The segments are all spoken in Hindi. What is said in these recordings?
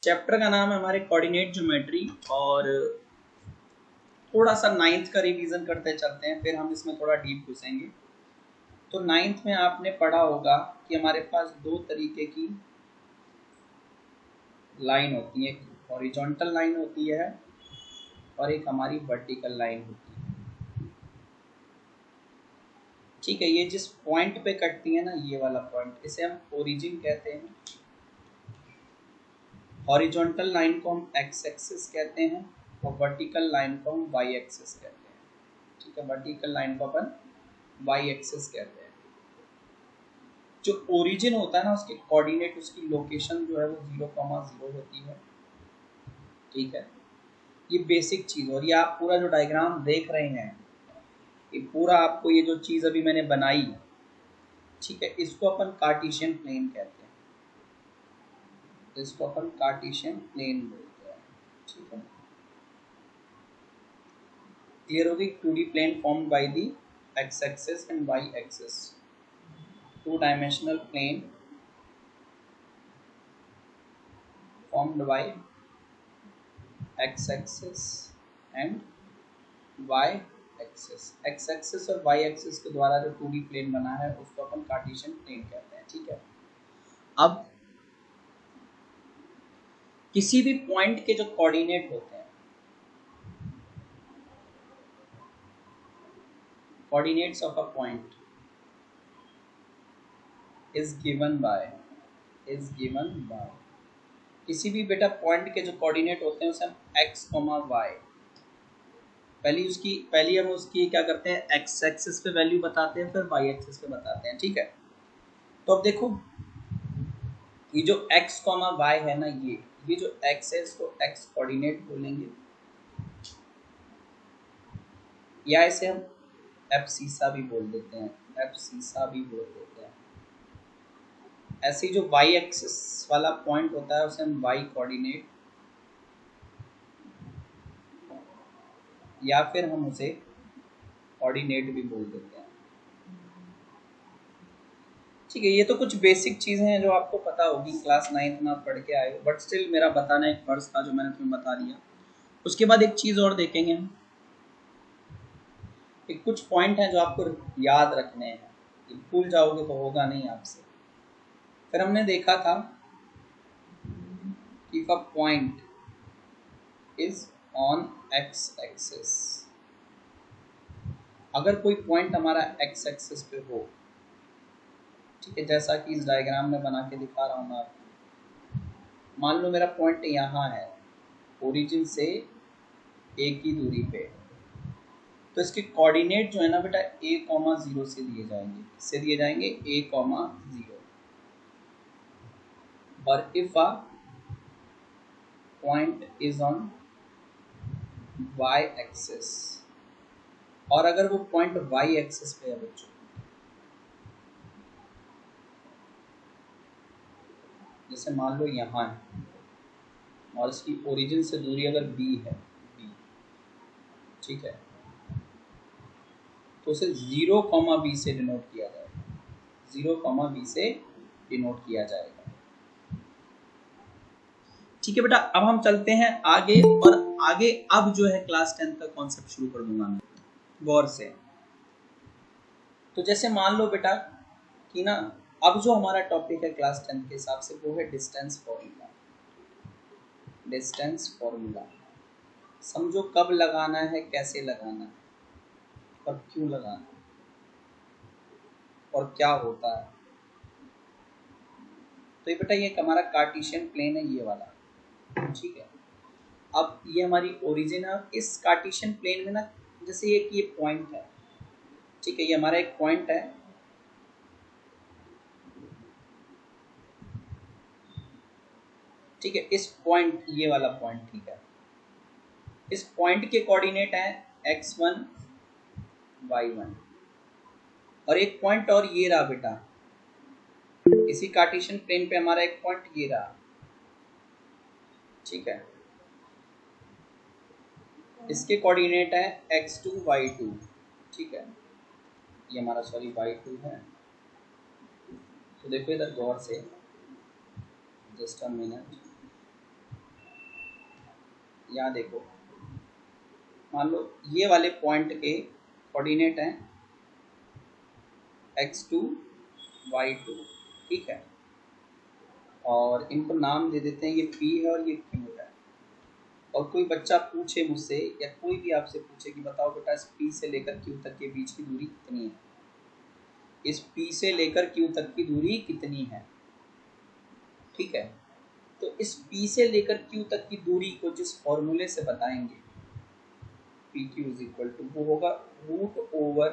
चैप्टर का नाम है हमारे कोऑर्डिनेट ज्योमेट्री और थोड़ा सा नाइन्थ का रिवीजन करते चलते हैं, फिर हम इसमें थोड़ा डीप घुसेंगे। तो नाइन्थ में आपने पढ़ा होगा कि हमारे पास दो तरीके की लाइन होती है, एक हॉरिजॉन्टल लाइन होती है और एक हमारी वर्टिकल लाइन होती है। ठीक है, ये जिस पॉइंट पे कटती है ना, ये वाला पॉइंट, इसे हम ओरिजिन कहते हैं। हॉरिजॉन्टल लाइन को हम एक्स एक्सिस कहते हैं और वर्टिकल लाइन को हम वाई एक्सिस कहते हैं। ठीक है, वर्टिकल लाइन को अपन वाई एक्सिस कहते हैं। जो ओरिजिन होता है ना, उसके कोऑर्डिनेट, उसकी लोकेशन जो है वो 0,0 होती है। ठीक है, ये बेसिक चीज़। और ये आप पूरा जो डायग्राम देख रहे हैं, ये पूरा आपको ये जो चीज़ अभी मैंने बनाई, ठीक है, इसको अपन कार्टेशियन प्लेन कहते हैं। इसको अपन कार्टेशियन प्लेन बोलते हैं। ठीक है, क्लियर होगी। 2D plane formed by the x axis and y axis, 2 dimensional plane formed by x axis and y axis। x axis और y axis के द्वारा जो 2D प्लेन बना है उसको अपन कार्टेशियन प्लेन कहते हैं। ठीक है, अब किसी भी पॉइंट के जो कोऑर्डिनेट होते हैं, coordinates of a point is given by किसी भी बेटा पॉइंट के जो कोऑर्डिनेट होते हैं उसे हम x, y, पहली हम उसकी क्या करते हैं, एक्स एक्सिस पे वैल्यू बताते हैं, फिर वाई एक्सिस पे बताते हैं। ठीक है, तो अब देखो, ये जो x, y है ना, ये जो x है इसको x कोऑर्डिनेट बोलेंगे, या इसे हम एब्सिसा भी बोल देते हैं, ऐसे ही जो y एक्सिस वाला पॉइंट होता है उसे हम y कोऑर्डिनेट, या फिर हम उसे कोऑर्डिनेट भी बोल देते हैं। ठीक है, ये तो कुछ बेसिक चीज़ें हैं जो आपको पता होगी, क्लास 9th में आप पढ़ के आए हो, बट स्टिल मेरा बताना एक फर्ज था जो मैंने तुम्हें बता दिया। उसके बाद एक चीज़ और देखेंगे हम, कि कुछ पॉइंट हैं जो आपको याद रखने हैं, भूल जाओगे तो होगा नहीं आपसे। फिर हमने देखा था if a point is on x axis, अगर कोई पॉइंट हमारा एक्स एक्सिस पे हो, ठीक है, जैसा कि इस डायग्राम में बना के दिखा रहा हूँ मैं आपको। मान लो मेरा पॉइंट यहाँ है, ओरिजिन से एक ही दूरी पे, तो इसके कोऑर्डिनेट जो है ना बेटा a,0 से दिए जाएंगे। किससे दिए जाएंगे? a,0। और if a point is on y axis, और अगर वो पॉइंट y एक्सिस पे है बच्चों, जैसे मान लो यहाँ है और इसकी ओरिजिन से दूरी अगर b है, b, ठीक है, तो उसे 0,b से डिनोट किया जाएगा, 0,b से डिनोट किया जाएगा। ठीक है बेटा, अब हम चलते हैं आगे, और आगे अब जो है क्लास 10 का कॉन्सेप्ट शुरू कर दूंगा मैं, गौर से। तो जैसे मान लो बेटा कि ना, अब जो हमारा टॉपिक है क्लास 10 के हिसाब से वो है डिस्टेंस फॉर्मूला। डिस्टेंस फॉर्मूला समझो कब लगाना है, कैसे लगाना है, और क्यों लगाना है, और क्या होता है। तो ये बेटा ये हमारा कार्टेशियन प्लेन है, ये वाला। ठीक है, अब ये हमारी ओरिजिन है। इस कार्टेशियन प्लेन में ना, जैसे ये पॉइंट है, ठीक है, ये हमारा एक पॉइंट है, ठीक है, इस पॉइंट, ये वाला पॉइंट, ठीक है, इस पॉइंट के कोऑर्डिनेट है x1, y1, और एक पॉइंट और ये रहा बेटा, इसी कार्टेशियन प्लेन पे हमारा एक पॉइंट ये रहा। ठीक है, इसके कोऑर्डिनेट है x2, y2। ठीक है, ये हमारा सॉरी y2 है। तो देखो इधर गौर से, जस्ट अ मिनट, यहाँ देखो, मान लो ये वाले पॉइंट के कोऑर्डिनेट हैं x2 y2, ठीक है, और इनको नाम दे देते हैं, ये p है और ये q है। और कोई बच्चा पूछे मुझसे या कोई भी आपसे पूछे कि बताओ बेटा इस p से लेकर q तक के बीच की दूरी कितनी है, इस p से लेकर q तक की दूरी कितनी है, ठीक है। तो इस p से लेकर q तक की दूरी को जिस फॉर्मूले से बताएंगे, P Q is equal to, वो होगा root over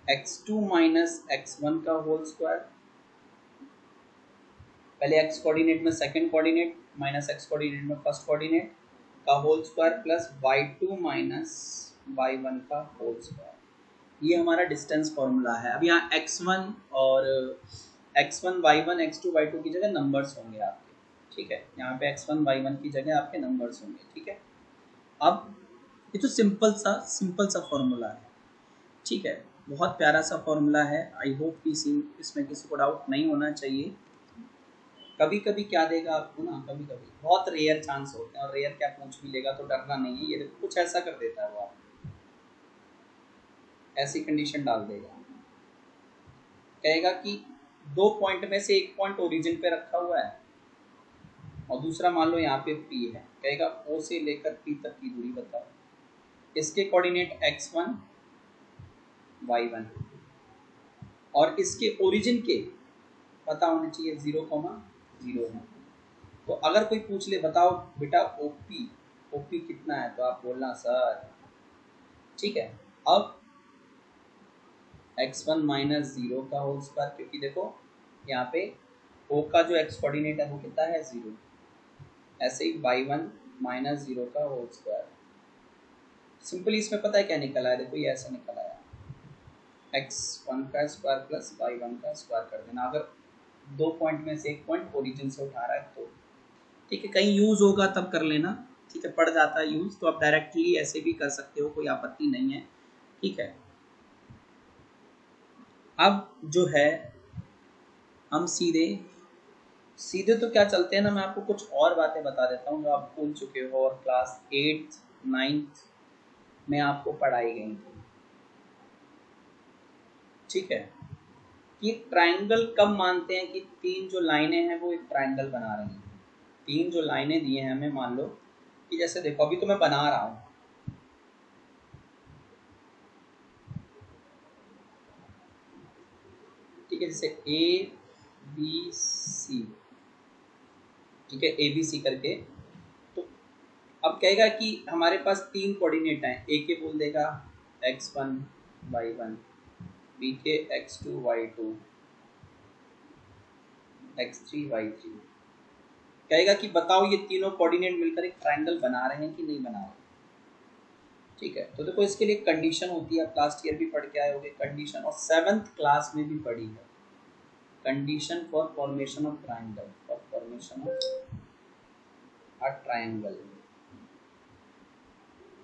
x2 minus x1 का होल स्क्वायर, पहले x कोऑर्डिनेट में second coordinate minus x coordinate में फर्स्ट कोऑर्डिनेट का whole square plus y2 minus y1 का होल स्क्वायर। ये हमारा डिस्टेंस फॉर्मूला है। अब यहाँ x1 और x1 y1 x2 y2 की जगह नंबर्स होंगे आपके, ठीक है। यहाँ पे x1 y1 की जगह आपके नंबर्स होंगे, ठीक है। अब ये तो सिंपल सा फॉर्मूला है, ठीक है, बहुत प्यारा सा फॉर्मूला है। आई होप कि इसमें किसी को डाउट नहीं होना चाहिए। कभी कभी क्या देगा आपको ना, कभी कभी बहुत रेयर चांस होते हैं, और रेयर क्या पूछ भी लेगा तो डरना नहीं है। ये देखो कुछ ऐसा कर देता है वो, आप ऐसी कंडीशन डाल देगा, कहेगा कि दो पॉइंट में से एक पॉइंट ओरिजिन पे रखा हुआ है और दूसरा मान लो यहाँ पे P है, कहेगा O से लेकर P तक की दूरी बताओ, इसके कोऑर्डिनेट x1 y1 और इसके ओरिजिन के पता होने चाहिए 0,0 है। तो अगर कोई पूछ ले बताओ बेटा OP कितना है, तो आप बोलना सर, ठीक है। अब x1 माइनस 0 का होल स्क्वायर, क्योंकि देखो यहाँ पे O का जो x कोऑर्डिनेट है वो कितना है 0, ऐसे ही y1 माइनस 0 का होल स्क्वायर। सिंपली इसमें पता है क्या निकला है, देखो ये ऐसा निकला है, x1 का स्क्वायर प्लस y1 का स्क्वायर कर देना। अगर दो पॉइंट में से एक पॉइंट ओरिजिन से उठा रहा है तो, ठीक है। कहीं यूज होगा तब कर लेना, ठीक है, पड़ जाता है यूज तो आप डायरेक्टली ऐसे भी कर सकते हो, कोई आपत्ति नहीं है, ठीक है। अब जो है हम सीधे तो क्या चलते हैं ना, मैं आपको कुछ और बातें बता देता हूँ जो आप भूल चुके हो और क्लास 8th 9th में आपको पढ़ाई गई थी, ठीक है। कि ट्रायंगल कब मानते हैं कि तीन जो लाइनें हैं वो एक ट्रायंगल बना रही हैं। तीन जो लाइनें दी हैं हमें, मान लो कि जैसे देखो अभी तो मैं बना रहा हूँ, ठीक है, जैसे ABC, ठीक है, ABC करके। तो अब कहेगा कि हमारे पास तीन कोऑर्डिनेट हैं, ए के बोल देगा x1 y1, बी के x2 y2, x3 y3। कहेगा कि बताओ ये तीनों कोऑर्डिनेट मिलकर एक ट्रायंगल बना रहे हैं कि नहीं बना रहे, ठीक है। तो देखो इसके लिए कंडीशन होती है, आप लास्ट ईयर भी पढ़ के आए होंगे कंडीशन, और 7th क्लास में भी पढ़ी है, condition for formation of triangle, for formation of a triangle.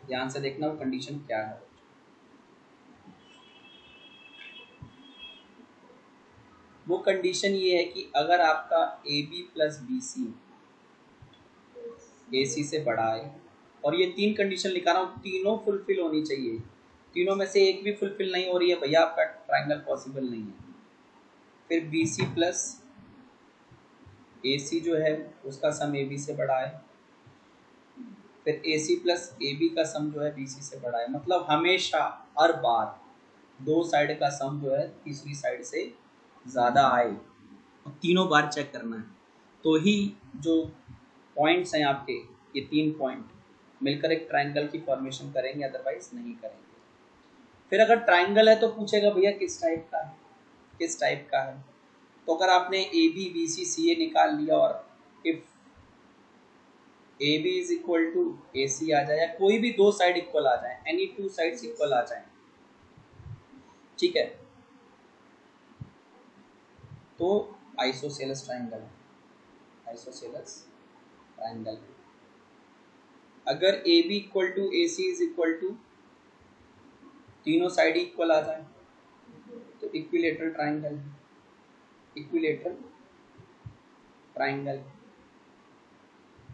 ध्यान से देखना वो कंडीशन क्या है। वो कंडीशन ये है कि अगर आपका AB प्लस BC AC से बड़ा है, और ये तीन कंडीशन लिखा रहा हूँ, तीनों फुलफिल होनी चाहिए, तीनों में से एक भी फुलफिल नहीं हो रही है भैया, आपका ट्रायंगल पॉसिबल नहीं है। फिर BC प्लस AC जो है उसका सम AB से बड़ा है, फिर AC प्लस AB का सम जो है BC से बड़ा है। मतलब हमेशा हर बार दो साइड का सम जो है तीसरी साइड से ज़्यादा आए, और तीनों बार चेक करना है, तो ही जो पॉइंट्स हैं आपके, ये तीन पॉइंट मिलकर एक ट्रायंगल की फॉर्मेशन करेंगे, अदरवाइज नहीं करेंगे। फिर अगर ट्रायंगल है तो पूछेगा भैया किस टाइप का है, किस टाइप का है। तो अगर आपने AB BC CA निकाल लिया और if AB is equal to AC आ जाए, या कोई भी दो साइड इक्वल आ जाए, एनी टू साइड्स इक्वल आ जाए, ठीक है, तो आइसोसेलेस ट्रायंगल है, आइसोसेलेस ट्रायंगल। अगर AB equal to AC is equal to, तीनों साइड इक्वल आ जाए तो इक्विलेटरल ट्रायंगल है, इक्विलेटरल ट्रायंगल।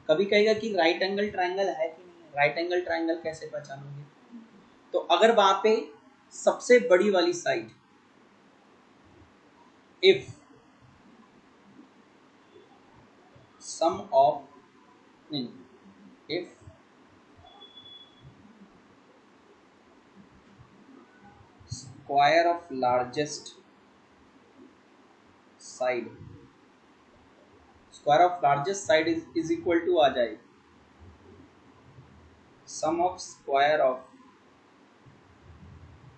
कभी कहेगा कि राइट एंगल ट्रायंगल है कि नहीं है, राइट एंगल ट्रायंगल कैसे पहचानोगे? तो अगर वहां पे सबसे बड़ी वाली साइड इफ सम ऑफ नहीं if square of largest side, square of largest side is equal to आ जाए sum of square of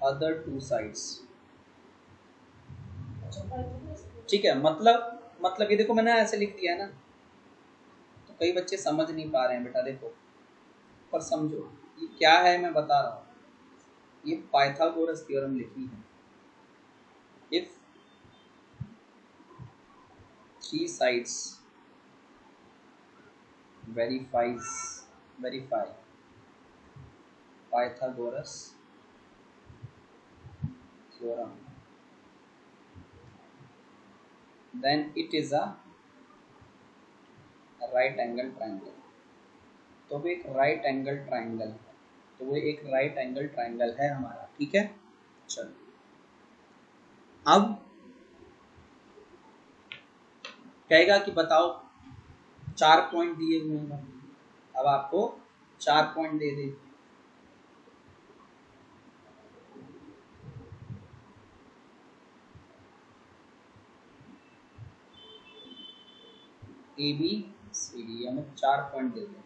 other two sides. ठीक है, मतलब ये देखो मैंने ऐसे लिख दिया है ना, तो कई बच्चे समझ नहीं पा रहे हैं बेटा, देखो पर समझो ये क्या है मैं बता रहा हूँ। ये पाइथागोरस थ्योरम लिखी है। If three sides verify Pythagoras theorem, then it is a right angle triangle। तो वो एक राइट एंगल ट्राइंगल है, तो वो एक राइट एंगल ट्राइंगल है हमारा। ठीक है, चलो अब कहेगा कि बताओ 4 पॉइंट दिए हुए हैं, अब आपको 4 पॉइंट दे दे। ए बी सी डी हमें 4 पॉइंट दे दे।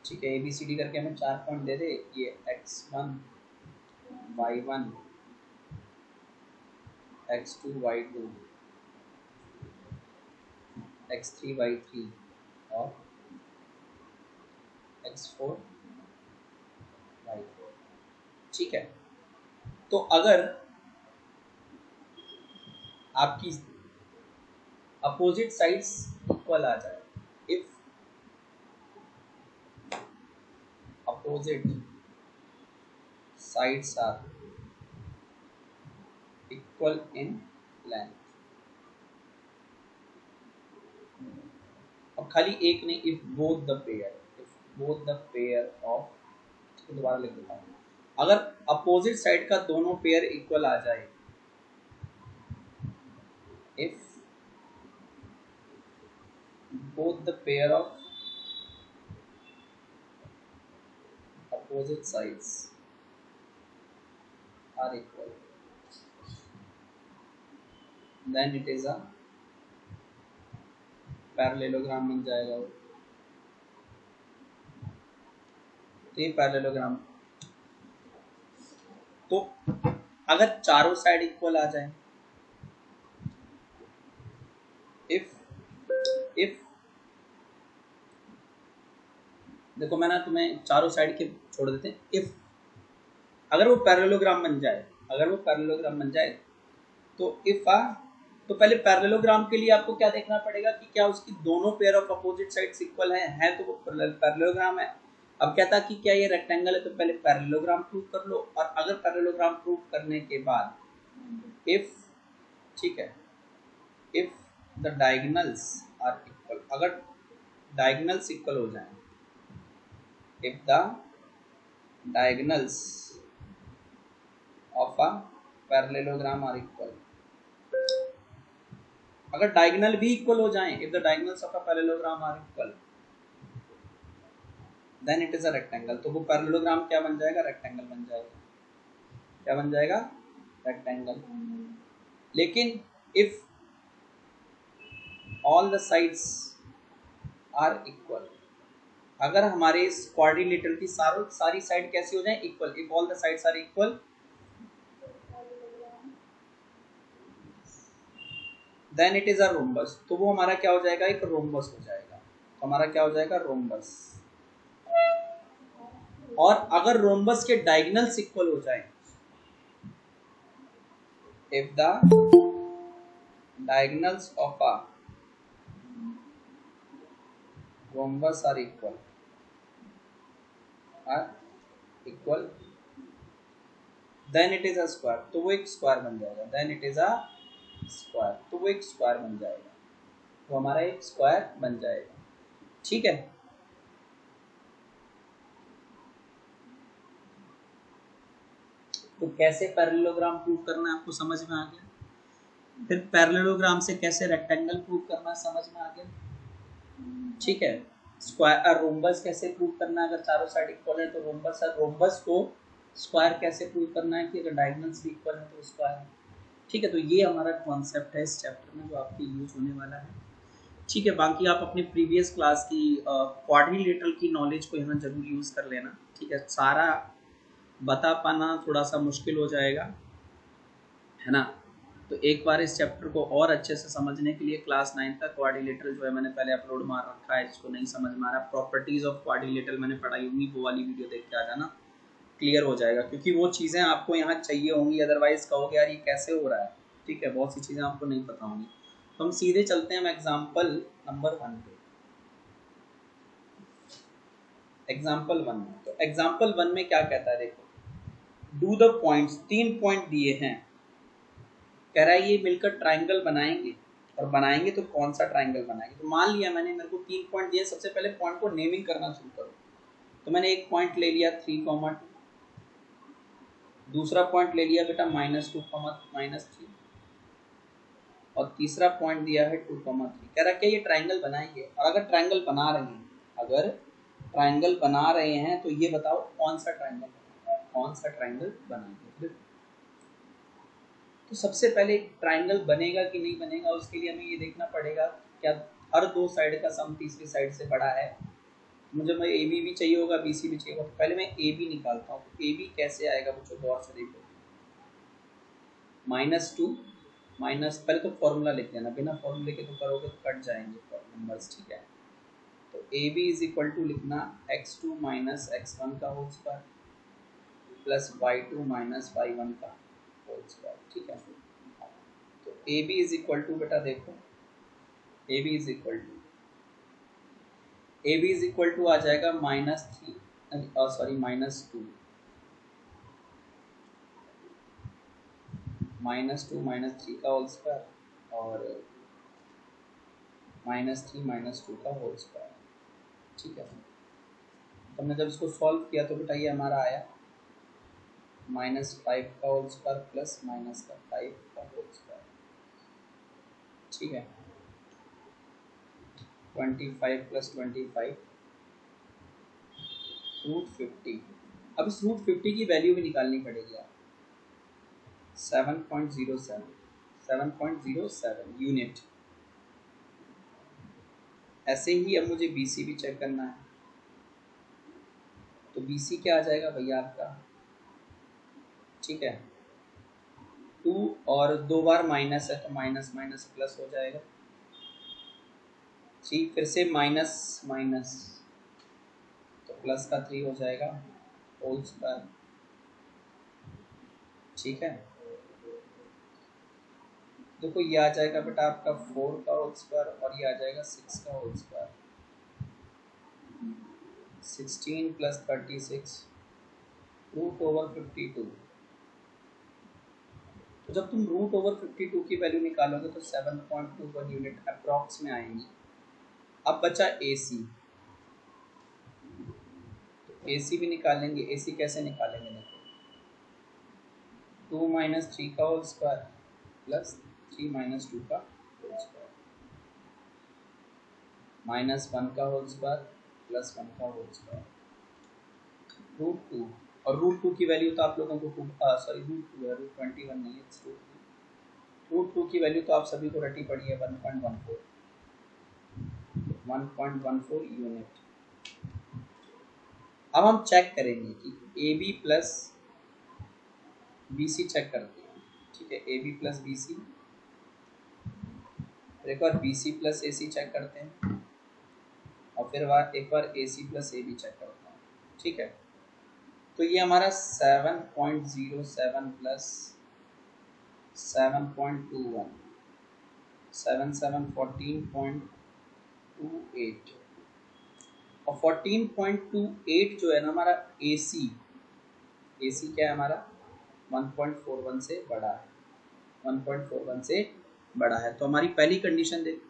ठीक है, ए बी सी डी करके हमें 4 पॉइंट दे दे। ये x1 y1 x2 y2 x3 y3 और x4 y4। ठीक है, तो अगर आपकी अपोजिट साइड्स इक्वल आ जाए, if opposite sides are equal in length, अब खाली एक नहीं, if both the pair of, दोबारा लिख देता हूँ, अगर अपोजिट साइड का दोनों पेयर इक्वल आ जाए, if both the pair of opposite sides are equal, then it is a parallelogram बन जाएगा। वो तो ये पैरेललोग्राम, तो अगर चारों साइड इक्वल आ जाए, इफ देखो मैं ना तुम्हें चारों साइड के छोड़ देते हैं। इफ अगर वो पैरेललोग्राम बन जाए, तो इफ तो पहले पैरेललोग्राम के लिए आपको क्या देखना पड़ेगा कि क्या उसकी दोनों pair of opposite sides equal है तो वो पैरेललोग्राम है। अब कहता कि क्या ये रेक्टेंगल है, तो पहले पैरेललोग्राम प्रूव कर लो, और अगर पैरेललोग्राम प्रूव करने के बाद इफ, ठीक है, if the diagonals are equal, अगर डायगोनल्स इक्वल हो जाए, if the diagonals of a parallelogram are equal, अगर डायगोनल भी इक्वल हो जाएं, if the diagonals of a parallelogram are equal, then it is a rectangle। तो वो पैरेललोग्राम क्या बन जाएगा? रेक्टेंगल बन जाएगा। क्या बन जाएगा? रेक्टेंगल। लेकिन if all the sides are equal, अगर हमारे इस क्वाड्रिलेटरल की सारी साइड कैसी हो जाए? Equal. If all the sides are equal, then it is a rhombus. तो वो हमारा क्या हो जाएगा? एक रोम्बस हो जाएगा। तो हमारा क्या हो जाएगा? रोम्बस। और अगर रोम्बस के डायगोनल्स इक्वल हो जाए, if the diagonals of a rhombus are equal, then it is a square. तो वो एक स्क्वायर बन जाएगा। Then it is a square, तो वो एक स्क्वायर बन जाएगा। वो हमारा एक स्क्वायर बन जाएगा। ठीक है। तो कैसे पैरेललोग्राम प्रूव करना है आपको समझ में आ गया। फिर पैरेललोग्राम से कैसे रेक्टेंगल प्रूव करना है समझ में आ गया, ठीक है। स्क्वायर रोम्बस कैसे प्रूव करना है, अगर चारों साइड इक्वल है तो रोम्बस है। रोम्बस को स्क्वायर कैसे प्रूव करना है कि अगर डायगोनल्स भी इक्वल है तो स्क्वायर, ठीक है। तो ये हमारा कॉन्सेप्ट है इस चैप्टर में जो आपके यूज होने वाला है, ठीक है। बाकी आप अपने प्रीवियस क्लास की क्वाड्रिलेटरल की नॉलेज को यहाँ जरूर यूज कर लेना, ठीक है। सारा बता पाना थोड़ा सा मुश्किल हो जाएगा, है ना। तो एक बार इस चैप्टर को और अच्छे से समझने के लिए क्लास 9 तक क्वाड्रिलेटरल जो है मैंने पहले अपलोड मार रखा है, जिसको नहीं समझ में आ रहा, प्रॉपर्टीज ऑफ क्वाड्रिलेटरल मैंने पढ़ाई होंगी, वो वाली वीडियो देख के आ जाना, क्लियर हो जाएगा। क्योंकि वो चीज़ें आपको यहाँ चाहिए होंगी, अदरवाइज कहोगे यार ये कैसे हो रहा है, ठीक है। बहुत सी चीज़ें आपको नहीं पता होंगी। तो हम सीधे चलते हैं एग्जाम्पल नंबर 1 पे। एग्जाम्पल 1 में, तो एग्जाम्पल 1 में क्या कहता है देखो, डू द पॉइंट्स, 3 पॉइंट दिए हैं, कह रहा है ये मिलकर ट्राइंगल बनाएंगे, और बनाएंगे तो कौन सा ट्राइंगल बनाएंगे। तो मान लिया मैंने, मेरे को 3 पॉइंट दिए, सबसे पहले पॉइंट को नेमिंग करना शुरू करो। तो मैंने एक पॉइंट ले लिया 3, 2, दूसरा पॉइंट ले लिया बेटा -2, -3, और तीसरा पॉइंट दिया है 2, 3। कह रहा है क्या ये ट्राइंगल बनाएंगे, और अगर ट्राइंगल बना रहे हैं, अगर ट्राइंगल बना रहे हैं तो ये बताओ कौन सा ट्राइंगल, कौन सा ट्राइंगल बनाएंगे। तो सबसे पहले ट्राइंगल बनेगा कि नहीं बनेगा, उसके लिए हमें ये देखना पड़ेगा क्या हर 2 साइड का सम तीसरी साइड से बड़ा है। मुझे ए बी भी चाहिए होगा, बी सी भी चाहिए होगा। तो पहले मैं ए बी निकालता हूँ। तो ए बी कैसे आएगा बच्चों, गौर से देखो, -2 माइनस, पहले तो फॉर्मूला लिख लेना, बिना फॉर्मूले के तो करोगे तो कट जाएंगे नंबर्स, ठीक है। तो A B is equal to लिखना x2 माइनस x1 का whole square plus y2 minus y1 का होल स्क्वायर, ठीक है। तो A B is equal to बेटा देखो, A B is equal to आ जाएगा -3 सॉरी -2 -3 का होल स्क्वायर और -3 -2 का होल स्क्वायर, ठीक है। तो हमने जब इसको सॉल्व किया तो बेटा ये हमारा आया -5 का होल स्क्वायर प्लस -5 का होल स्क्वायर, ठीक है। 25 + 25 √50। अब इस √50 की वैल्यू भी निकालनी पड़ेगी आप, 7.07 यूनिट। ऐसे ही अब मुझे BC भी चेक करना है। तो BC क्या आ जाएगा भैया आपका, ठीक है। 2 और 2 बार माइनस है तो माइनस माइनस प्लस हो जाएगा, ठीक। फिर से माइनस माइनस तो प्लस का 3 हो जाएगा होल स्क्वायर, ठीक है। देखो ये आ जाएगा बेटा आपका 4 का होल स्क्वायर और ये आ जाएगा 6 का होल स्क्वायर, 16 + 36 √52। तो जब तुम √52 की वैल्यू निकालोगे तो 7.21 यूनिट अप्रॉक्स में आएंगी। अब बचा AC, तो AC भी निकालेंगे। AC कैसे निकालेंगे देखो, 2 - 3 का होल स्क्वायर प्लस 3 - 2 का होल स्क्वायर -1 का होल स्क्वायर प्लस 1 का होल स्क्वायर √2। और √2 की वैल्यू तो आप लोगों को सॉरी √2 है, √21 नहीं है, √2 की वैल्यू तो आप सभी को रटी पड़ी है 1.14 यूनिट। अब हम चेक करेंगे कि AB प्लस BC चेक करते हैं, ठीक है। AB प्लस BC, फिर एक बार BC प्लस AC चेक करते हैं, और फिर एक बार AC प्लस AB चेक करते हैं, ठीक है। तो ये हमारा 7.07 प्लस 7.21 14.28 और 14.28 जो है ना हमारा AC क्या है हमारा 1.41 से बड़ा है, 1.41 से बड़ा है। तो हमारी पहली कंडीशन देख,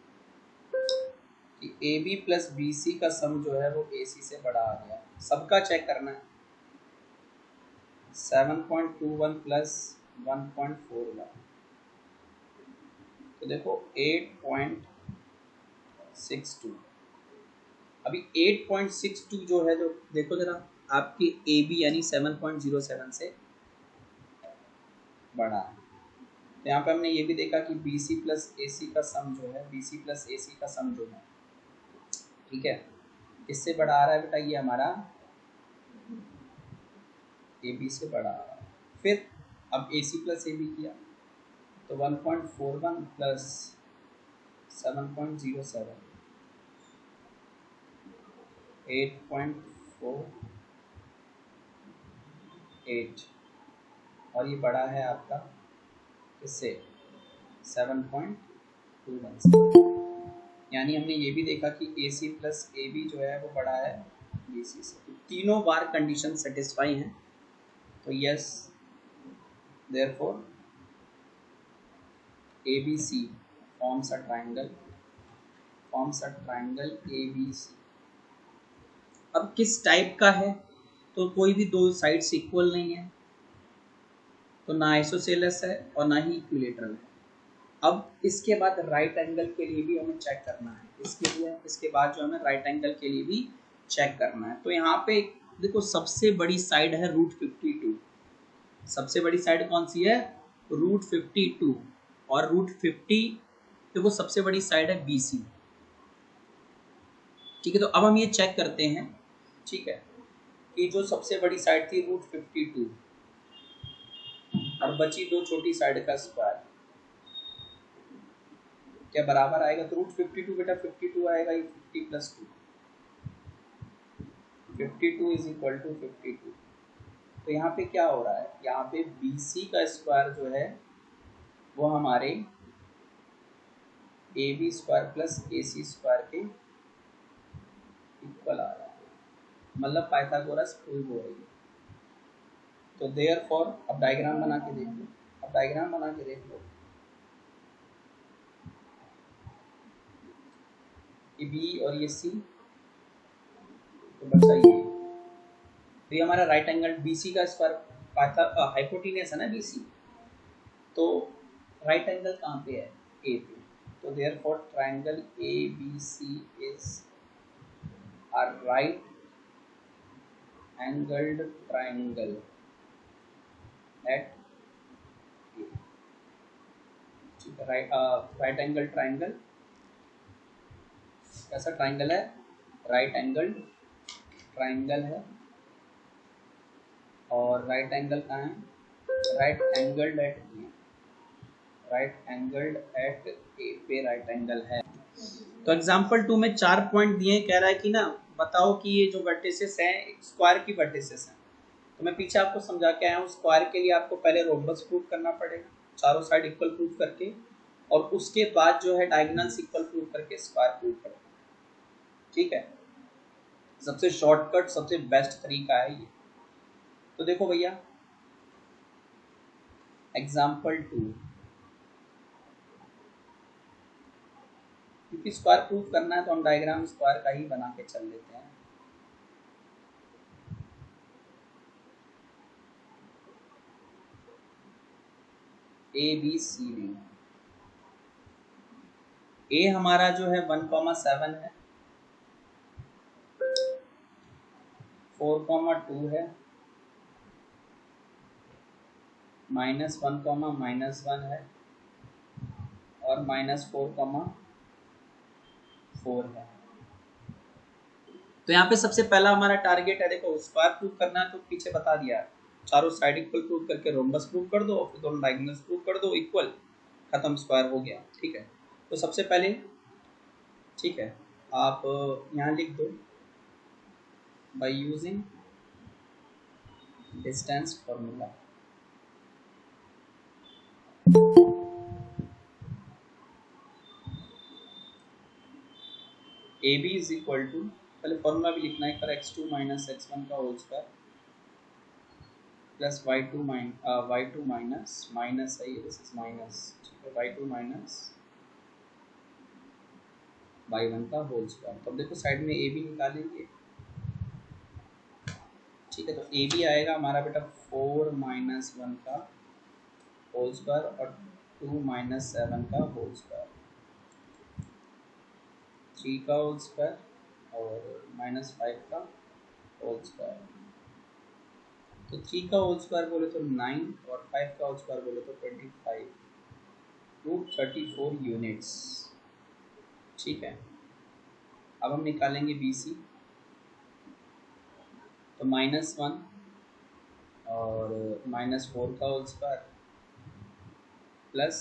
कि A B plus B C का सम जो है वो ए सी से बड़ा आ गया। सबका चेक करना है। 7.21 प्लस 1.41, तो देखो 8.62। अभी 8.62 जो है, जो देखो जरा आपकी ए बी यानी 7.07 से बड़ा है। तो यहाँ पे हमने ये भी देखा कि बी सी प्लस ए सी का सम जो है, बी सी प्लस ए सी का सम जो है, ठीक है, इससे बड़ा आ रहा है बेटा, ये हमारा ए बी से बड़ा आ रहा है। फिर अब ए सी प्लस ए बी किया तो 1.41 प्लस 7.07, 8.48, और ये बड़ा है आपका इससे 7.21 से। यानी हमने ये भी देखा कि ए सी प्लस ए बी जो है वो बड़ा है बी सी से। तो तीनों बार कंडीशन सेटिस्फाई हैं, तो yes, therefore ABC forms a triangle ABC। अब किस टाइप का है, तो कोई भी दो साइड्स इक्वल नहीं है, तो ना आइसोसेलेस है और ना ही इक्विलेटरल है। अब इसके बाद राइट एंगल के लिए भी हमें चेक करना है, इसके बाद जो हमें राइट एंगल के लिए भी चेक करना है। तो यहाँ पे देखो सबसे बड़ी साइड है √52। सबसे बड़ी साइड कौन सी है? √52, और √50 देखो सबसे बड़ी साइड है BC। ठीक है, तो अब हम ये चेक करते हैं, ठीक है, कि जो सबसे बड़ी साइड थी √52 और बची दो छोटी साइड का स्क्वायर क्या बराबर आएगा? तो √52 बेटा 52 आएगा, ये 50 प्लस 2, 52 इज इक्वल टू 52। तो यहाँ पे क्या हो रहा है, यहाँ पे BC का स्क्वायर जो है वो हमारे AB square plus AC square के इक्वल आ रहा है, मतलब पाइथागोरस प्रूव हो रही है। तो देयरफॉर अब डायग्राम बना के देख लो, ये B और ये C, तो बचा ये। तो ये हमारा राइट एंगल BC का स्क्वायर हाइपोटेन्यूस है ना BC, तो राइट एंगल कहाँ पे है? A पे। तो therefore triangle ABC is a right angled triangle at A। ठीक है, राइट एंगल ट्रायंगल कैसा ट्रायंगल है? राइट एंगल ट्रायंगल है, और राइट एंगल कहाँ है? राइट एंगल्ड एट ए पे राइट एंगल है। तो एग्जांपल 2 में 4 पॉइंट दिए, कह रहा है कि ना बताओ कि ये जो वर्टिसेस हैं स्क्वायर की वर्टिसेस हैं। तो मैं पीछे आपको समझा के आया हूँ, स्क्वायर के लिए आपको पहले रोम्बस प्रूव करना पड़ेगा, चारों साइड इक्वल प्रूव करके, और उसके बाद जो है डायगोनल्स इक्वल प्रूव करके स्क्वायर प्रूव करना। ठीक है, सबसे शॉर्टकट सबसे बेस्ट तरीका है ये। तो देखो भैया एग्जाम्पल 2, क्योंकि स्क्वायर प्रूव करना है तो हम डायग्राम स्क्वायर का ही बना के चल लेते हैं। ABCD, A हमारा जो है 1,7 है, 4,2 है, -1,-1 है, और -4,4 है। तो यहाँ पे सबसे पहला हमारा टारगेट है, देखो स्क्वायर प्रूव करना है तो पीछे बता दिया, चारों साइड इक्वल प्रूव करके रोम्बस प्रूव कर दो, और फिर दोनों डायगोनल्स प्रूव कर दो इक्वल, खत्म, स्क्वायर हो गया। ठीक है, तो सबसे पहले ठीक है आप यहाँ लिख दो, by using distance formula, AB is equal to, पहले फॉर्मूला भी लिखना है पर x2 माइनस x1 का whole square plus y2 minus है, ये दिस इज माइनस, ठीक है, y2 माइनस बाई वन का होल स्क्वायर। तो अब देखो साइड में ए भी निकालेंगे, ठीक है। तो ए भी आएगा हमारा बेटा 4 माइनस वन का होल स्क्वायर और 2 माइनस 7 का होल स्क्वायर, 3 का होल स्क्वायर और माइनस 5 का होल स्क्वायर। तो 3 का होल स्क्वायर बोले तो 9 और 5 का होल स्क्वायर बोले तो 25 टू 34 यूनिट्स, ठीक है। अब हम निकालेंगे बी सी। तो माइनस वन और माइनस 4 का whole square plus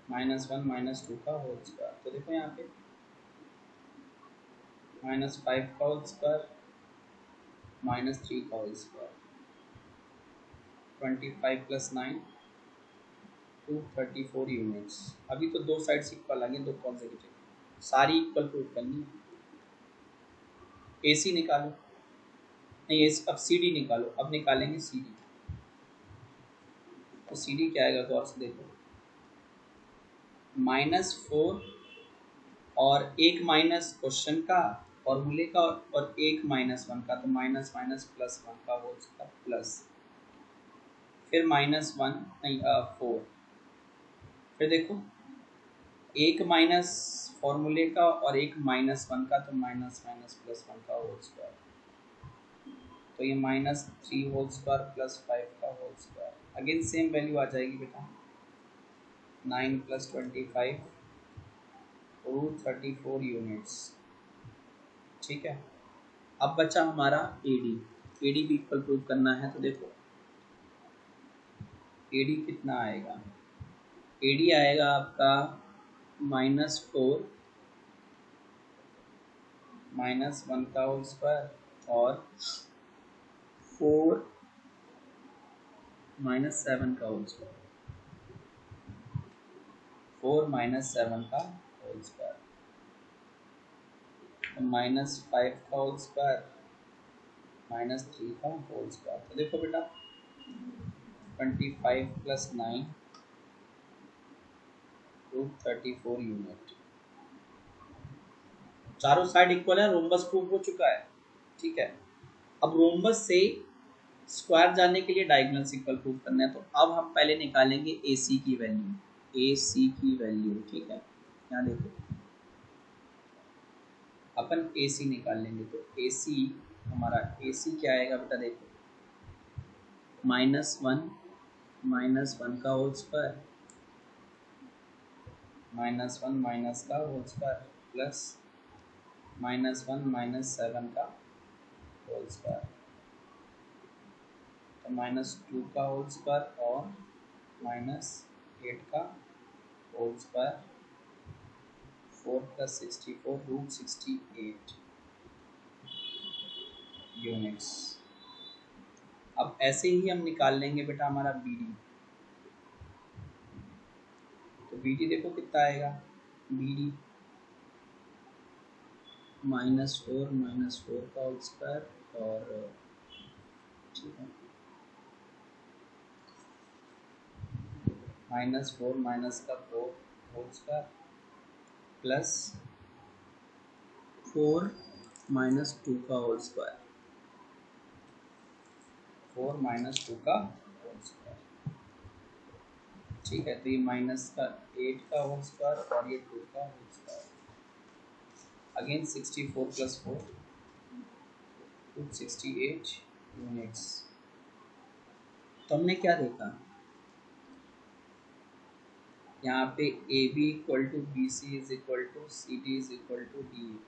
minus one minus 2 का होल स्क्वायर। तो देखो यहाँ पे माइनस 5 का होल स्क्वायर माइनस 3 का होल स्क्वायर, 25 प्लस 9 234 यूनिट्स। अभी तो दो साइड्स इक्वल आ गई, दो कॉन्सेक्यूटिव, सारी इक्वल प्रूव करनी है। ए सी निकालो, नहीं अब सी डी निकालो। अब निकालेंगे सी डी। तो सी डी क्या आएगा गौर से देखो, -4 और एक माइनस क्वेश्चन का फॉर्मूले का और एक -1 का, तो माइनस माइनस प्लस 1 का होल स्क्वायर प्लस फिर -1 नहीं 4। फिर देखो एक माइनस फॉर्मूले का और एक -1 का, तो माइनस माइनस प्लस 1 का होल स्क्वायर। तो ये -3 होल स्क्वायर प्लस 5 का whole square. Again same value आ जाएगी बेटा, 9 प्लस 25 रूट 34 यूनिट्स, ठीक है। अब बचा हमारा एडी। एडी भी इक्वल प्रूव करना है। तो देखो एडी कितना आएगा, एडी आएगा आपका -4 -1 का होल स्क्वायर और 4 -7 का होल स्क्वायर, 4 -7 का होल स्क्वायर, -5 का होल स्क्वायर -3 का होल स्क्वायर। तो देखो बेटा 25 प्लस 9 रूट 34 यूनिट। चारों साइड इक्वल है, रोम्बस प्रूव हो चुका है, ठीक है। अब रोम्बस से स्क्वायर जाने के लिए डायगोनल्स इक्वल प्रूव करना है। तो अब हम पहले निकालेंगे ए सी की वैल्यू, ए सी की वैल्यू, ठीक है। यहाँ देखो अपन ए सी निकाल लेंगे। तो ए सी हमारा ए सी क्या आएगा बेटा, देखो -1 -1 का होल स्क्वायर -1 माइनस का होल स्क्वायर प्लस -1 -7 का होल स्क्वायर, तो -2 का होल स्क्वायर और -8 का होल स्क्वायर, 4 + 64 रूट 68 यूनिट्स। अब ऐसे ही हम निकाल लेंगे बेटा हमारा बी डी। तो बी डी देखो कितना आएगा, बी डी -4 का होल स्क्वायर और ठीक है -4 माइनस का 4 होल स्क्वायर प्लस 4 -2 का होल स्क्वायर, 4 -2 का होल स्क्वायर, ठीक है। तो ये माइनस का 8 का होल स्क्वायर और ये 2 का होल स्क्वायर। Again 64 + 4 68 units. तो हमने क्या देखा, यहाँ पे A B equal to B C is equal to C D is equal to D.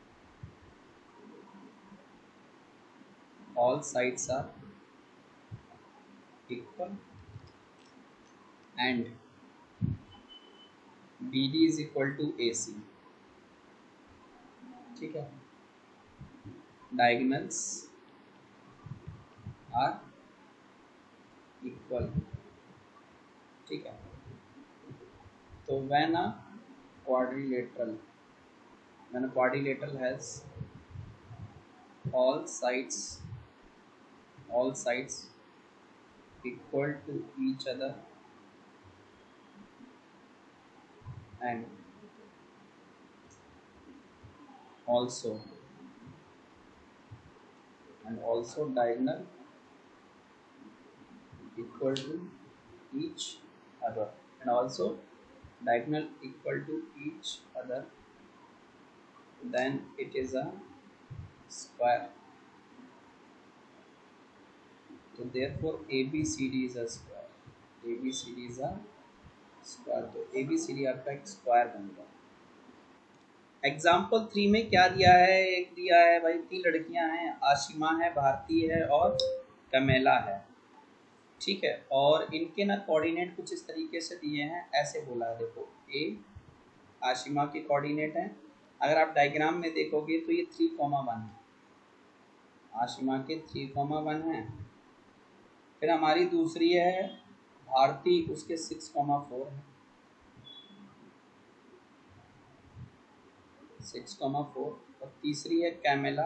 All sides are equal and B D is equal to A C, ठीक है। डायगोनल्स आर इक्वल, ठीक है। तो when a quadrilateral has all sides equal to each other and also diagonal equal to each other, and also diagonal equal to each other, then it is a square. So therefore ABCD is a square. ABCD is a square, तो ABCD आपका एक स्क्वायर बन गया। एग्जाम्पल 3 में क्या दिया है? एक दिया है भाई 3 लड़कियां हैं, आशिमा है, भारती है और कमेला है, ठीक है, और इनके ना कोऑर्डिनेट कुछ इस तरीके से दिए हैं, ऐसे बोला है, देखो ए आशिमा के कोऑर्डिनेट हैं, अगर आप डायग्राम में देखोगे तो ये 3,1 है, आशिमा के 3,1 है। फिर हमारी दूसरी है भारती, उसके 6,4 है, 6,4, और तीसरी है कैमेला,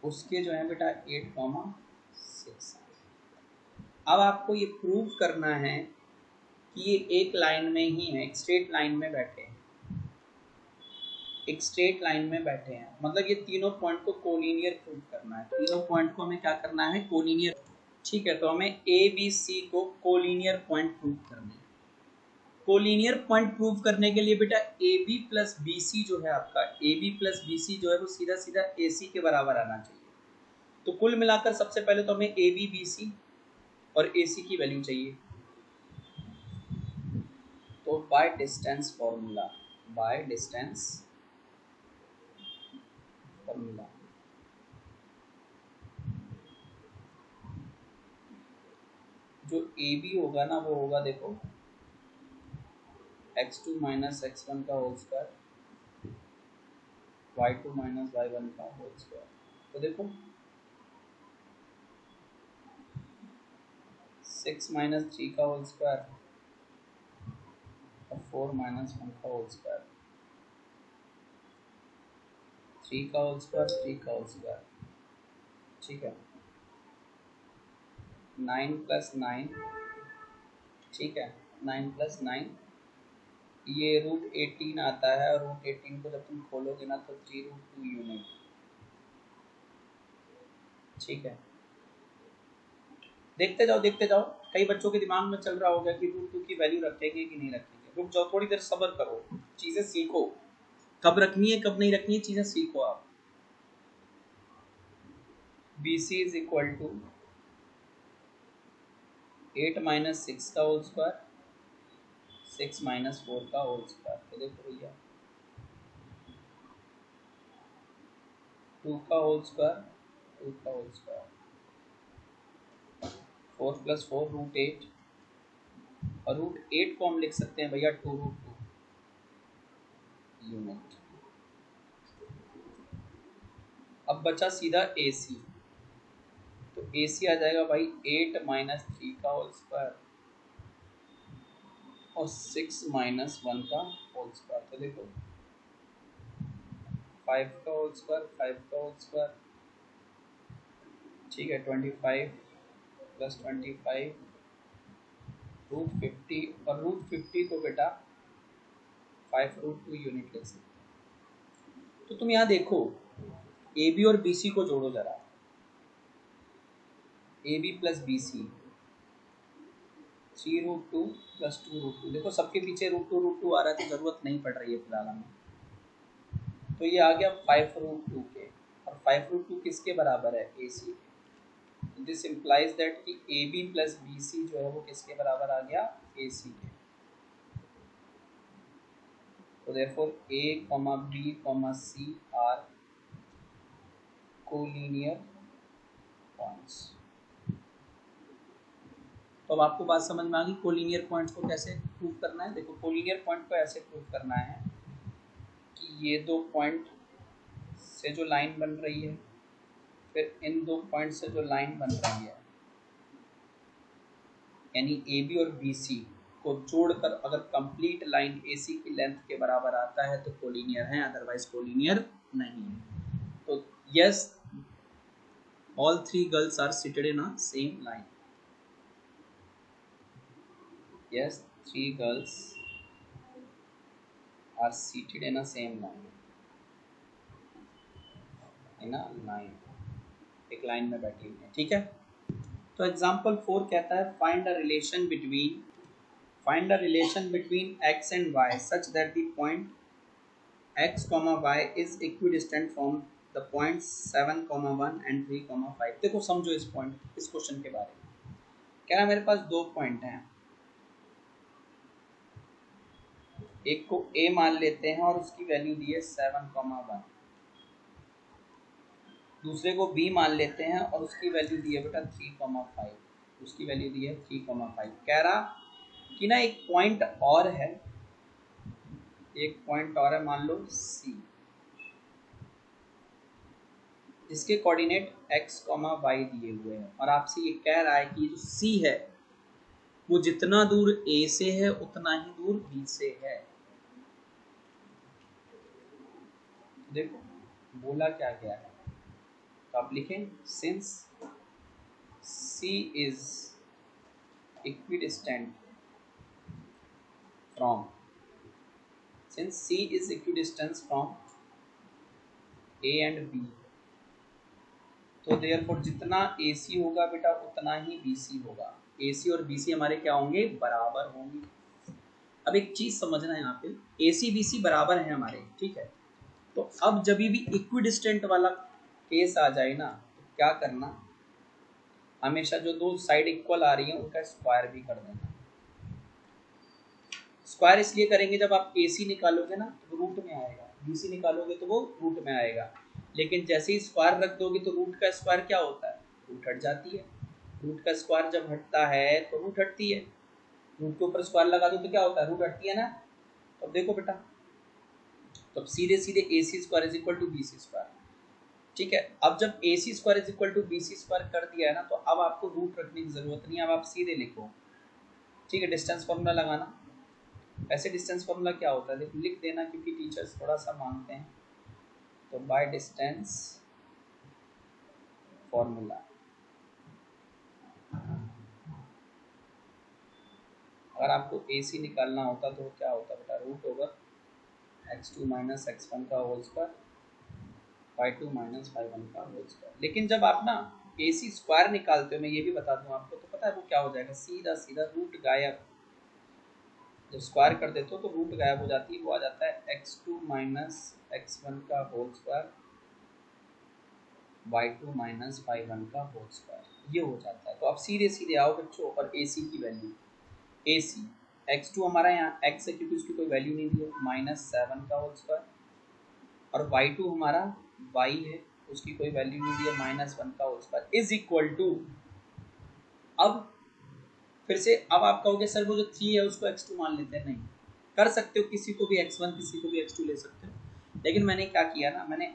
उसके जो है बेटा 8,6। अब आपको ये प्रूव करना है कि ये एक लाइन में ही है, एक स्ट्रेट लाइन में बैठे हैं, एक स्ट्रेट लाइन में बैठे हैं, मतलब ये तीनों पॉइंट को कोलिनियर प्रूव करना है। तीनों पॉइंट को हमें क्या करना है? कोलिनियर, ठीक है। तो हमें ए बी सी को कोलिनियर पॉइंट प्रूव करना है। कोलिनियर पॉइंट प्रूव करने के लिए बेटा A B plus B C जो है आपका, A B plus B C जो है वो सीधा सीधा ए सी के बराबर आना चाहिए। तो कुल मिलाकर सबसे पहले तो हमें ए बी बी सी और ए सी की वैल्यू चाहिए। तो by distance formula, by distance formula, जो ए बी होगा ना वो होगा, देखो x2 माइनस x1 का whole square, y2 minus y1 का होल स्क्वायर। तो देखो 6 माइनस 3 का होल स्क्वायर और 4 माइनस 1 का होल स्क्वायर, 3 का होल स्क्वायर, 3 का होल स्क्वायर, ठीक है, 9 प्लस 9, ठीक है, 9 प्लस 9, ये √18 आता है, और √18 को जब तुम खोलोगे ना तो 3√2 यूनिट, ठीक है। देखते जाओ देखते जाओ, कई बच्चों के दिमाग में चल रहा होगा कि √2 की वैल्यू रखेंगे कि नहीं रखेंगे। रुक जाओ, थोड़ी देर सब्र करो, चीजें सीखो, कब रखनी है कब नहीं रखनी है, चीजें सीखो आप। BC is equal to 8 minus 6 का होल स्क्वायर, 6 माइनस 4 का होल स्क्वायर। तो देखो भैया 2 का होल स्क्वायर, 2 का होल स्क्वायर, 4 प्लस 4 √8, और √8 को हम लिख सकते हैं भैया 2√2 यूनिट। अब बचा सीधा AC, तो AC आ जाएगा भाई 8 माइनस 3 का होल स्क्वायर और 6 माइनस 1 का होल स्क्वायर। तो देखो 5 का होल स्क्वायर, 5 का होल स्क्वायर, ठीक है, 25 प्लस 25 √50, और √50 को बेटा 5√2 यूनिट लिख सकते हैं। तो तुम यहाँ देखो AB और BC को जोड़ो जरा, AB प्लस BC 3√2 प्लस 2√2, देखो सबके पीछे √2 आ रहा है तो जरूरत नहीं पड़ रही है फिलहाल हमें। तो ये आ गया 5√2 के, और 5√2 किसके बराबर है? AC के। दिस इम्प्लाइज दैट कि AB प्लस BC जो है वो किसके बराबर आ गया? AC के। तो therefore A, B, C are collinear points। तो अब आपको बात समझ में आ गई कोलिनियर पॉइंट्स को कैसे प्रूव करना है। देखो कोलिनियर पॉइंट को ऐसे प्रूव करना है कि ये दो पॉइंट से जो लाइन बन रही है, फिर इन दो पॉइंट से जो लाइन बन रही है, यानी AB और BC को जोड़कर अगर कंप्लीट लाइन AC की लेंथ के बराबर आता है तो कोलिनियर है, अदरवाइज कोलिनियर नहीं है। तो yes, all three girls are seated in a same line। Yes, 3 girls are seated in a same line, in a line, एक लाइन में बैठी हुई है, ठीक है। तो एग्जांपल 4 कहता है find a relation between x and y such that the point x, y is equidistant from the points 7, 1 and 3, 5। देखो समझो इस क्वेश्चन के बारे में। कह रहा मेरे पास दो पॉइंट हैं, एक को a मान लेते हैं और उसकी वैल्यू दी है 7, 1, दूसरे को b मान लेते हैं और उसकी वैल्यू दी है बेटा 3, 5, उसकी वैल्यू दी है 3, 5। कह रहा कि ना एक पॉइंट और है, मान लो c, जिसके कोऑर्डिनेट x, y दिए हुए हैं, और आपसे ये कह रहा है कि जो c है वो जितना दूर a से है उतना ही दूर b से है। देखो बोला क्या गया है, तो आप लिखें since c is equidistant from a and b, तो देयरफॉर जितना AC होगा बेटा उतना ही BC होगा। AC और BC हमारे क्या होंगे, बराबर होंगे। अब एक चीज समझना है यहाँ पे, AC BC बराबर है हमारे, ठीक है। तो अब जब भी इक्विडिस्टेंट वाला केस आ जाए ना, तो क्या करना, हमेशा जो दो साइड इक्वल आ रही है उनका स्क्वायर भी कर देना। स्क्वायर इसलिए करेंगे जब आप AC निकालोगे ना तो रूट में आएगा, BC निकालोगे तो वो रूट में आएगा, लेकिन जैसे ही स्क्वायर रख दोगे तो रूट का स्क्वायर क्या होता है, रूट हट जाती है। रूट का स्क्वायर जब हटता है तो रूट हटती है, रूट के ऊपर स्क्वायर लगा दो तो क्या होता है, रूट हटती है ना। तो अब देखो बेटा, तो अब सीधे सीधे AC square is equal to BC square, ठीक है। अब जब AC square is equal to BC square कर दिया है ना, तो अब आपको रूट रखने की जरूरत नहीं है, अब आप सीधे लिखो, ठीक है। डिस्टेंस फॉर्मूला लगाना, ऐसे डिस्टेंस फॉर्मूला क्या होता है देखो, लिख देना क्योंकि टीचर्स थोड़ा सा मांगते हैं। तो बाय डिस्टेंस फॉर्मूला, अगर आपको AC निकालना होता तो क्या होता बेटा, root over x2 minus x1 का whole square, y2 minus y1 का होल स्क्वायर। लेकिन जब आप ना AC स्क्वायर निकालते हो, मैं ये भी बता दूं आपको, तो पता है वो क्या हो जाएगा, सीधा सीधा रूट गायब। जब स्क्वायर कर देते हो तो रूट गायब हो जाती है, वो आ जाता है x2 माइनस x1 का whole square, y2 minus y1 का होल स्क्वायर, ये हो जाता है। तो अब सीधे सीधे आओ बच्चों, और AC की वैल्यू, AC x2 हमारा यहाँ x है क्योंकि उसकी कोई वैल्यू नहीं दी है, माइनस 7 का होल स्क्वायर, और y2 हमारा y है, उसकी कोई वैल्यू नहीं दी है, माइनस 1 का whole square, is equal to, अब फिर से अब आप कहोगे सर वो जो 3 है उसको x2 मान लेते हैं, नहीं कर सकते हो, किसी को भी x1 किसी को भी x2 ले सकते हो, लेकिन मैंने क्या किया ना, मैंने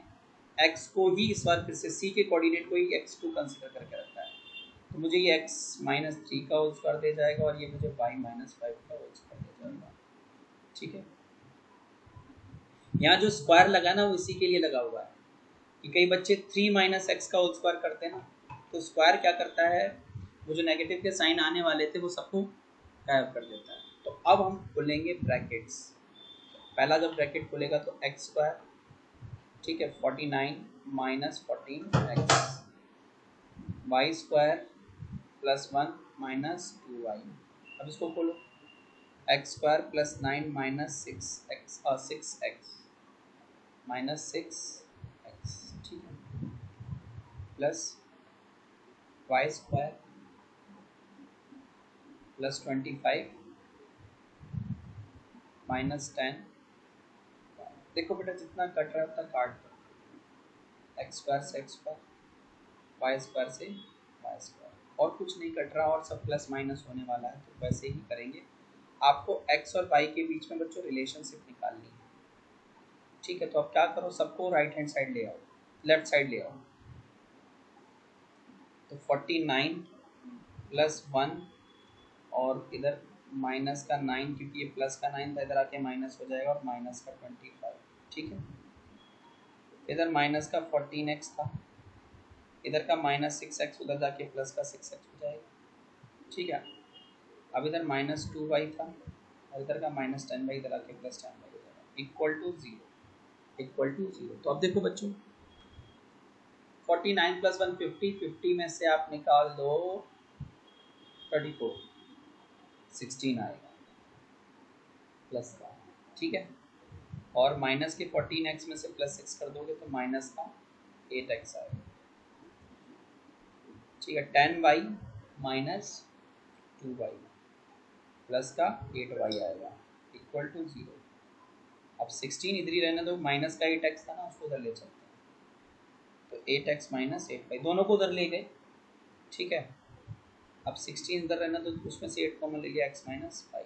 x को ही इस बार फिर से c के कोऑर्डिनेट को ही x2 कंसीडर करके रखा है, तो मुझे ये x माइनस 3 का होल स्क्वायर दे जाएगा और ये मुझे y माइनस 5 का होल स्क्वायर दे जाएगा, ठीक है। यहाँ जो स्क्वायर लगा ना वो इसी के लिए लगा हुआ है कि कई बच्चे 3 माइनस एक्स का होल स्क्वायर करते हैं ना, तो स्क्वायर क्या करता है, वो जो नेगेटिव के साइन आने वाले थे वो सबको गायब कर देता है। तो अब हम खोलेंगे ब्रैकेट्स, पहला जब ब्रैकेट खोलेगा तो एक्स स्क्वायर, ठीक है, 49 minus 14x, y square plus 1 minus 2y। अब इसको खोलो, x square plus 9 minus 6x minus 6x, ठीक है, plus y square plus 25 minus 10। देखो बेटा जितना कट रहा है उतना काट दो, एक्स स्क्वायर से एक्स स्क्वायर, वाई स्क्वायर से वाई स्क्वायर, और कुछ नहीं कट रहा और सब प्लस माइनस होने वाला है, तो वैसे ही करेंगे। आपको एक्स और वाई के बीच में बच्चों रिलेशनशिप निकालनी है, ठीक है। तो अब क्या करो, सबको राइट हैंड साइड ले आओ, लेफ्ट साइड ले आओ, तो 49 प्लस 1 और इधर माइनस का 9, क्योंकि ये प्लस का 9 था, इधर आके माइनस हो जाएगा, और माइनस का 25, ठीक है। इधर माइनस का 14x था, इधर का माइनस 6x, उधर जाके प्लस का 6x हो जाएगा, ठीक है। अब इधर माइनस 2y था और इधर का माइनस 10y, इधर आके प्लस 10y हो जाएगा। Equal to zero, equal to zero. तो अब देखो बच्चों 49 प्लस 1 50, 50 में से आप निकाल दो 34, 16 आएगा प्लस का, ठीक है। और माइनस के 14x में से प्लस 6 कर दोगे तो माइनस का 8x आएगा, ठीक है। 10y माइनस 2y प्लस का 8y आएगा इक्वल टू जीरो। अब 16 इधर ही रहने दो, माइनस का 8x था ना, उसको उधर ले चलते हैं। तो 8x माइनस 8y दोनों को उधर ले गए, ठीक है। अब 16 इधर रहना तो उसमें से 8 कॉमन ले लिया, x माइनस 5।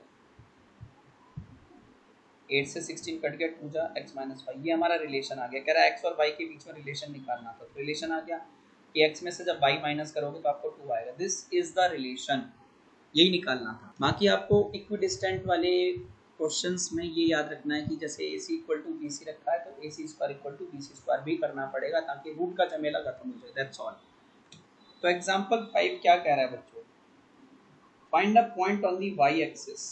8 से 16 कट गया, 2 जा x माइनस 5। ये हमारा रिलेशन आ गया। कह रहा है x और y के बीच में रिलेशन निकालना था, तो रिलेशन आ गया कि x में से जब y माइनस करोगे तो आपको 2 आएगा। दिस इज द रिलेशन, यही निकालना था। बाकी आपको इक्विडिस्टेंट वाले क्वेश्चंस में ये याद रखना है कि जैसे AC इक्वल टू BC रखा है तो AC square equal to BC square भी करना पड़ेगा, ताकि रूट का झमेला खत्म हो जाए। That's all. तो एग्जांपल 5 क्या कह रहा है बच्चों, find a point on the y axis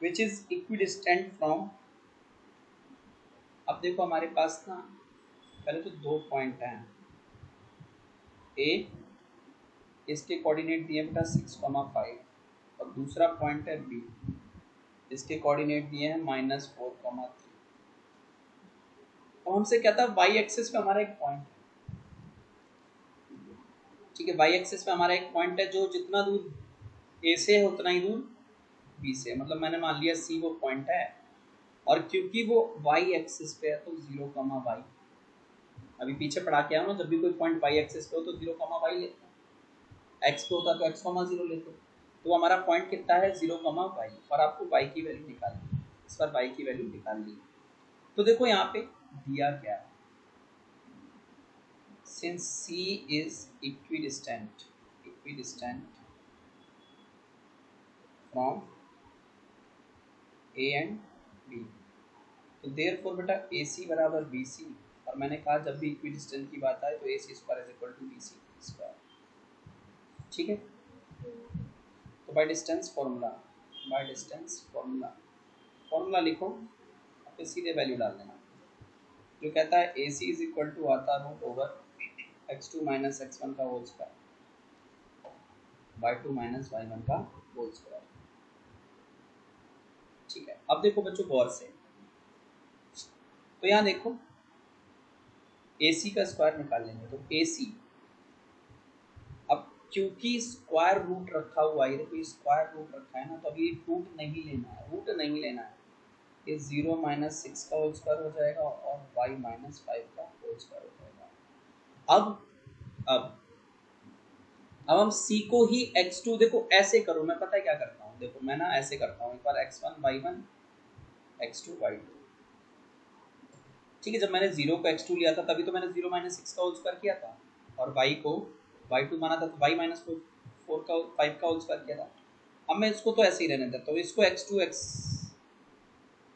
which is equidistant from. अब देखो हमारे पास ना पहले तो दो पॉइंट हैं, ए इसके कोऑर्डिनेट दिए बेटा 6,5 और दूसरा पॉइंट है बी, इसके कोऑर्डिनेट दिए हैं -4,3। तो हमसे क्या था, वाई एक्सिस पे हमारा एक पॉइंट है, ठीक है। वाई एक्सिस पे हमारा एक पॉइंट है जो जितना दूर ए से है उतना ही दूर बी से, मतलब मैंने मान लिया सी वो पॉइंट है। और क्योंकि वो वाई एक्सिस पे है तो 0,y, अभी पीछे पढ़ा के आओ ना, जब भी कोई पॉइंट वाई एक्सिस पे हो तो 0,y लेते हैं, एक्स पे होता तो x,0 लेते। तो हमारा पॉइंट कितना है 0,y, और आपको y की वैल्यू निकालनी है। इस पर y की वैल्यू निकाल ली। तो देखो यहाँ पे दिया क्या है, since C is equidistant from A and B, तो therefore बेटा AC बराबर BC, और मैंने कहा जब भी इक्विडिस्टेंट की बात आए तो AC square is equal to BC square, ठीक है। तो बाय डिस्टेंस फॉर्मूला लिखो, फिर सीधे वैल्यू डाल देना। जो कहता है AC इज इक्वल टू आता root over x2 minus x1 का whole square y2 minus y1 का होल स्क्वायर, ठीक है। अब देखो बच्चों गौर से, तो यहाँ देखो AC का स्क्वायर निकाल लेंगे तो AC, अब क्योंकि स्क्वायर रूट रखा हुआ है, देखो स्क्वायर रूट रखा है ना, तो अभी रूट नहीं लेना है, ये 0 माइनस 6 का होल स्क्वायर हो जाएगा और y माइनस 5 का होल स्क्वायर हो जाएगा। अब हम c को ही x2, देखो ऐसे करो, मैं पता है क्या करता हूँ, देखो मैं ना ऐसे करता हूँ, एक बार x1 y1 x2 y2, ठीक है। जब मैंने 0 को x2 लिया था तभी तो मैंने 0 माइनस 6 का होल स्क्वायर किया था, और y को y2 माना था तो y माइनस 4 का 5 का होल स्क्वायर किया था। अब मैं इसको तो ऐसे ही रहने देता हूँ, इसको x2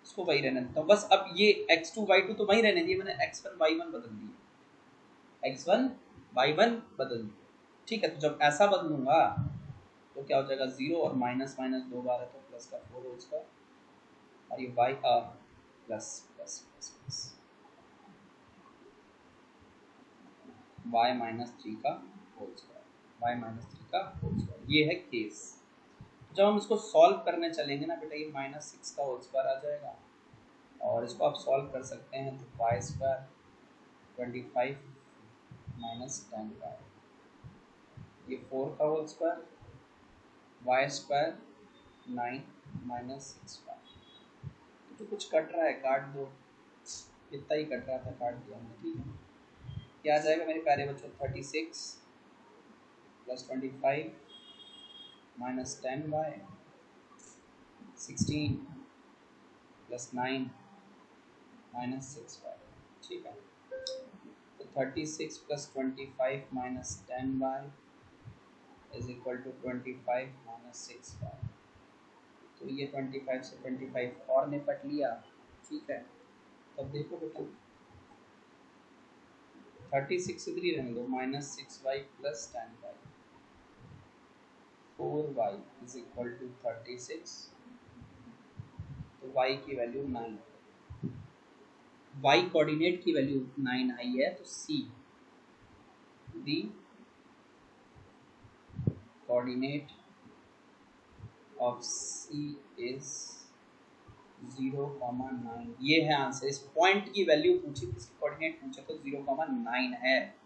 इसको वही रहने देता हूँ बस। अब ये x2 y2 तो वही रहने दिए, मैंने x1 y1 बदल दिए, x1 y1 बदल दिए, ठीक है। तो जब ऐसा बदलूंगा तो क्या हो जाएगा, 0 और माइनस माइनस 2 बार है तो प्लस का 4 होल स्क्वायर, और ये y plus plus plus plus y minus 3 का होल स्क्वायर, ये है केस। जब हम इसको सॉल्व करने चलेंगे ना बेटा, ये -6 का होल स्क्वायर आ जाएगा, और इसको आप सॉल्व कर सकते हैं तो y स्क्वायर 25 माइनस 10y, ये 4 का whole square, y square 9 minus 6y। तो कुछ कट रहा है, काट दो, इतना ही कट रहा था, काट दिया हमने, ठीक है। क्या आ जाएगा मेरे प्यारे बच्चों, 36 plus 25 minus 10y, 16 plus 9 minus 6y, ठीक है। तो 36 plus 25 minus 10y is equal to 25 minus 6y। तो ये 25 से 25 और निपट लिया, ठीक है। तब देखो बेटा 36 इधर ही रहने दो, minus 6y plus 10y, 4y is equal to 36, तो y की वैल्यू 9, y कोऑर्डिनेट की वैल्यू 9 आई है, तो c the coordinate of c is 0,9। ये है आंसर। इस पॉइंट की वैल्यू पूछी, इसकी कोऑर्डिनेट पूछे तो 0,9 है।